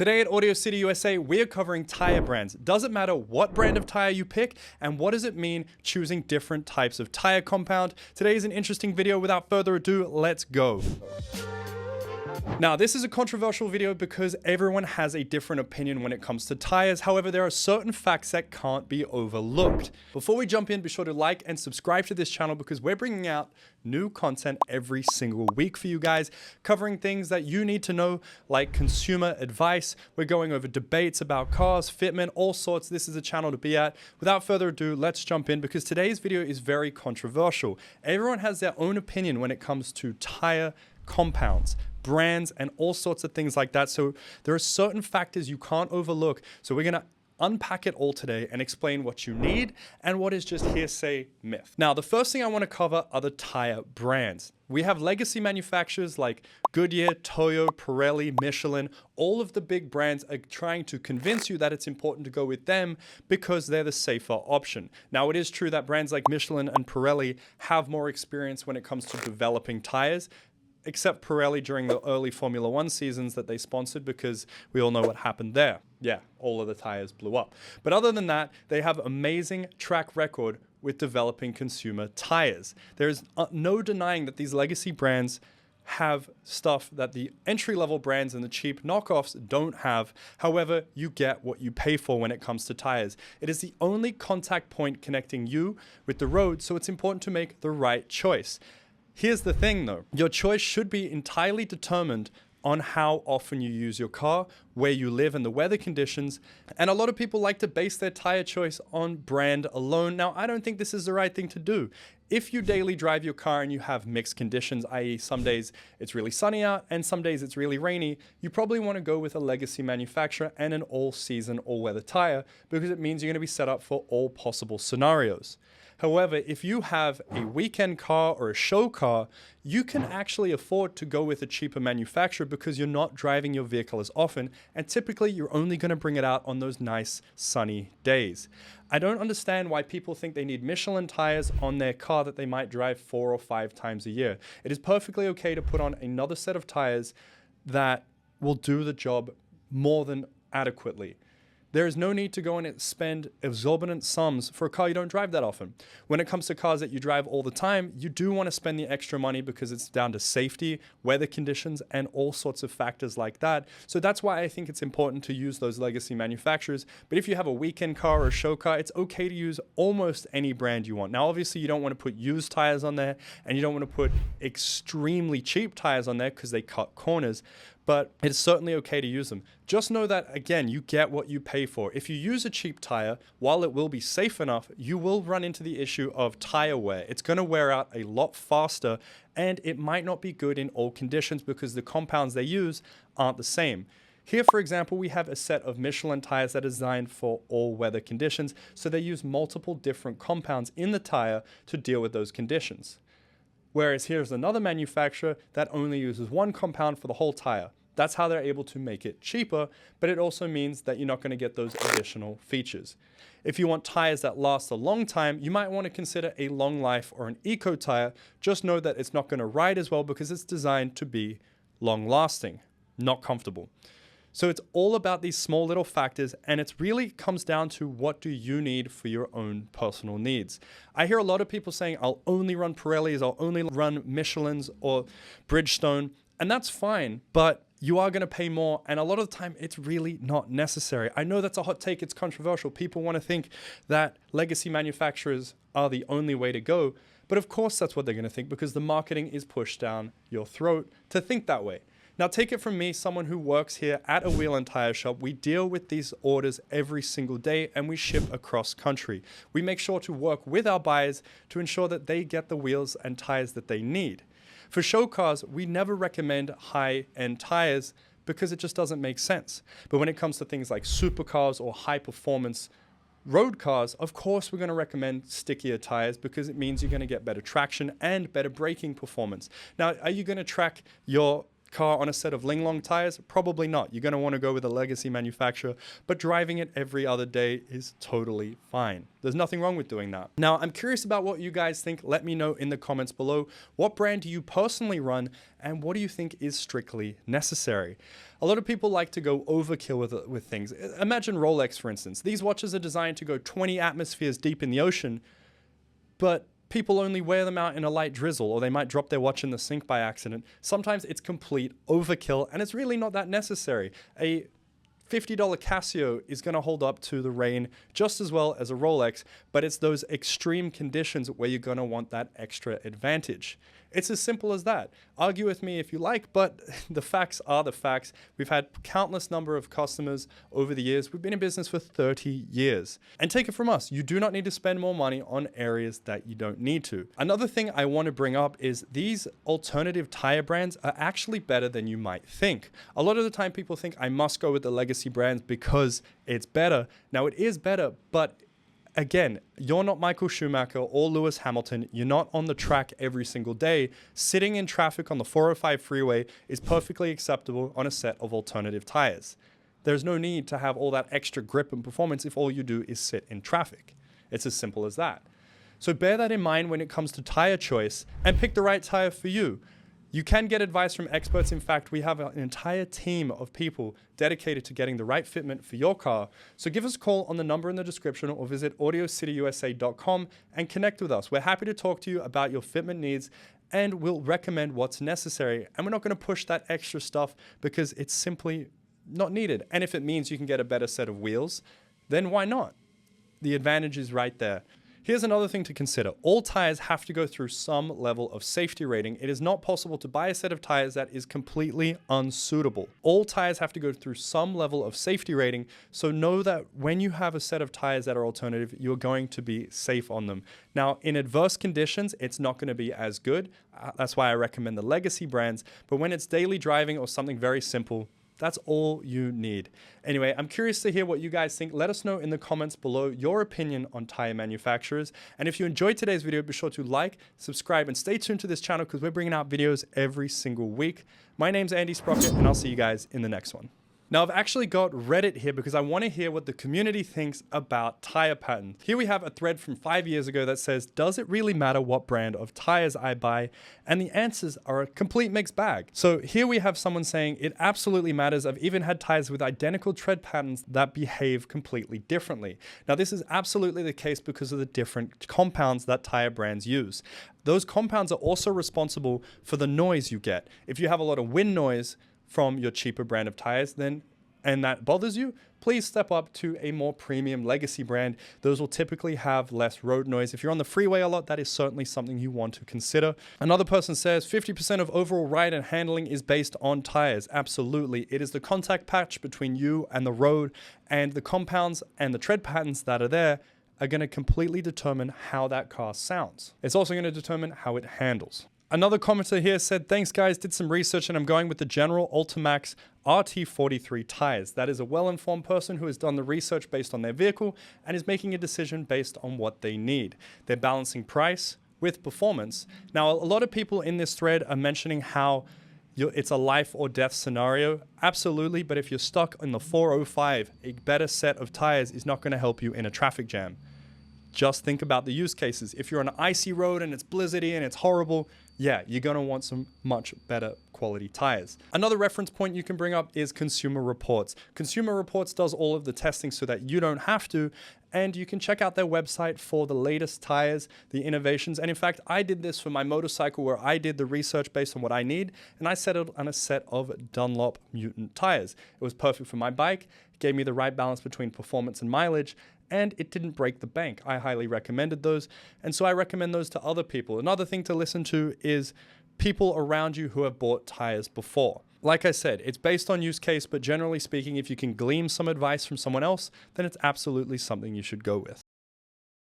Today at Audio City USA, we're covering tire brands. Doesn't matter what brand of tire you pick, and what does it mean choosing different types of tire compound. Today is an interesting video. Without further ado, let's go. Now, this is a controversial video because everyone has a different opinion when it comes to tires. However, there are certain facts that can't be overlooked. Before we jump in, be sure to like and subscribe to this channel because we're bringing out new content every single week for you guys, covering things that you need to know, like consumer advice. We're going over debates about cars, fitment, all sorts. This is a channel to be at. Without further ado, let's jump in because today's video is very controversial. Everyone has their own opinion when it comes to tire compounds, brands, and all sorts of things like that. So there are certain factors you can't overlook. So we're going to unpack it all today and explain what you need and what is just hearsay myth. Now, the first thing I want to cover are the tire brands. We have legacy manufacturers like Goodyear, Toyo, Pirelli, Michelin. All of the big brands are trying to convince you that it's important to go with them because they're the safer option. Now, it is true that brands like Michelin and Pirelli have more experience when it comes to developing tires, except Pirelli during the early Formula One seasons that they sponsored, because we all know what happened there. Yeah, all of the tires blew up. But other than that, they have amazing track record with developing consumer tires. There's no denying that these legacy brands have stuff that the entry-level brands and the cheap knockoffs don't have. However, you get what you pay for when it comes to tires. It is the only contact point connecting you with the road, so it's important to make the right choice. Here's the thing though, your choice should be entirely determined on how often you use your car, where you live, and the weather conditions. And a lot of people like to base their tire choice on brand alone. Now, I don't think this is the right thing to do. If you daily drive your car and you have mixed conditions, i.e. some days it's really sunny out and some days it's really rainy, you probably want to go with a legacy manufacturer and an all-season, all-weather tire because it means you're going to be set up for all possible scenarios. However, if you have a weekend car or a show car, you can actually afford to go with a cheaper manufacturer because you're not driving your vehicle as often, and typically you're only going to bring it out on those nice sunny days. I don't understand why people think they need Michelin tires on their car that they might drive 4 or 5 times a year. It is perfectly okay to put on another set of tires that will do the job more than adequately. There is no need to go and spend exorbitant sums for a car you don't drive that often. When it comes to cars that you drive all the time, you do want to spend the extra money because it's down to safety, weather conditions, and all sorts of factors like that. So that's why I think it's important to use those legacy manufacturers. But if you have a weekend car or a show car, it's okay to use almost any brand you want. Now, obviously, you don't want to put used tires on there, and you don't want to put extremely cheap tires on there because they cut corners. But it's certainly okay to use them. Just know that, again, you get what you pay for. If you use a cheap tire, while it will be safe enough, you will run into the issue of tire wear. It's going to wear out a lot faster, and it might not be good in all conditions because the compounds they use aren't the same. Here, for example, we have a set of Michelin tires that are designed for all weather conditions, so they use multiple different compounds in the tire to deal with those conditions. Whereas here's another manufacturer that only uses one compound for the whole tire. That's how they're able to make it cheaper, but it also means that you're not going to get those additional features. If you want tires that last a long time, you might want to consider a long life or an eco tire. Just know that it's not going to ride as well because it's designed to be long lasting, not comfortable. So it's all about these small little factors, and it really comes down to what do you need for your own personal needs. I hear a lot of people saying, I'll only run Pirellis, I'll only run Michelins or Bridgestone, and that's fine, but you are going to pay more, and a lot of the time it's really not necessary. I know that's a hot take, it's controversial. People want to think that legacy manufacturers are the only way to go, but of course that's what they're going to think because the marketing is pushed down your throat to think that way. Now, take it from me, someone who works here at a wheel and tire shop. We deal with these orders every single day and we ship across country. We make sure to work with our buyers to ensure that they get the wheels and tires that they need. For show cars, we never recommend high-end tires because it just doesn't make sense. But when it comes to things like supercars or high-performance road cars, of course, we're going to recommend stickier tires because it means you're going to get better traction and better braking performance. Now, are you going to track your car on a set of Ling Long tires? Probably not. You're going to want to go with a legacy manufacturer, but driving it every other day is totally fine. There's nothing wrong with doing that. Now, I'm curious about what you guys think. Let me know in the comments below. What brand do you personally run, and what do you think is strictly necessary? A lot of people like to go overkill with things. Imagine Rolex, for instance. These watches are designed to go 20 atmospheres deep in the ocean, but people only wear them out in a light drizzle, or they might drop their watch in the sink by accident. Sometimes it's complete overkill, and it's really not that necessary. A $50 Casio is going to hold up to the rain just as well as a Rolex, but it's those extreme conditions where you're going to want that extra advantage. It's as simple as that. Argue with me if you like, but the facts are the facts. We've had countless number of customers over the years. We've been in business for 30 years. And take it from us, you do not need to spend more money on areas that you don't need to. Another thing I want to bring up is these alternative tire brands are actually better than you might think. A lot of the time people think I must go with the legacy brands because it's better. Now it is better, but again, you're not Michael Schumacher or Lewis Hamilton. You're not on the track every single day. Sitting in traffic on the 405 freeway is perfectly acceptable on a set of alternative tires. There's no need to have all that extra grip and performance if all you do is sit in traffic. It's as simple as that. So bear that in mind when it comes to tire choice and pick the right tire for you. You can get advice from experts. In fact, we have an entire team of people dedicated to getting the right fitment for your car. So give us a call on the number in the description or visit AudioCityUSA.com and connect with us. We're happy to talk to you about your fitment needs, and we'll recommend what's necessary. And we're not going to push that extra stuff because it's simply not needed. And if it means you can get a better set of wheels, then why not? The advantage is right there. Here's another thing to consider. All tires have to go through some level of safety rating. It is not possible to buy a set of tires that is completely unsuitable. All tires have to go through some level of safety rating, so know that when you have a set of tires that are alternative, you're going to be safe on them. Now, in adverse conditions, it's not going to be as good. That's why I recommend the legacy brands, but when it's daily driving or something very simple, that's all you need. Anyway, I'm curious to hear what you guys think. Let us know in the comments below your opinion on tire manufacturers. And if you enjoyed today's video, be sure to like, subscribe, and stay tuned to this channel because we're bringing out videos every single week. My name's Andy Sprocket, and I'll see you guys in the next one. Now, I've actually got Reddit here because I want to hear what the community thinks about tire patterns. Here we have a thread from 5 years ago that says, does it really matter what brand of tires I buy? And the answers are a complete mixed bag. So here we have someone saying it absolutely matters. I've even had tires with identical tread patterns that behave completely differently. Now, this is absolutely the case because of the different compounds that tire brands use. Those compounds are also responsible for the noise you get. If you have a lot of wind noise from your cheaper brand of tires, and that bothers you, please step up to a more premium legacy brand. Those will typically have less road noise. If you're on the freeway a lot, that is certainly something you want to consider. Another person says 50% of overall ride and handling is based on tires. Absolutely. It is the contact patch between you and the road, and the compounds and the tread patterns that are there are going to completely determine how that car sounds. It's also going to determine how it handles. Another commenter here said, thanks guys, did some research and I'm going with the General Ultimax RT43 tires. That is a well-informed person who has done the research based on their vehicle and is making a decision based on what they need. They're balancing price with performance. Now, a lot of people in this thread are mentioning how it's a life or death scenario. Absolutely, but if you're stuck in the 405, a better set of tires is not going to help you in a traffic jam. Just think about the use cases. If you're on an icy road and it's blizzardy and it's horrible, yeah, you're going to want some much better quality tires. Another reference point you can bring up is Consumer Reports. Consumer Reports does all of the testing so that you don't have to, and you can check out their website for the latest tires, the innovations. And in fact, I did this for my motorcycle where I did the research based on what I need, and I settled on a set of Dunlop Mutant tires. It was perfect for my bike, gave me the right balance between performance and mileage, and it didn't break the bank. I highly recommended those, and so I recommend those to other people. Another thing to listen to is people around you who have bought tires before. Like I said, it's based on use case, but generally speaking, if you can glean some advice from someone else, then it's absolutely something you should go with.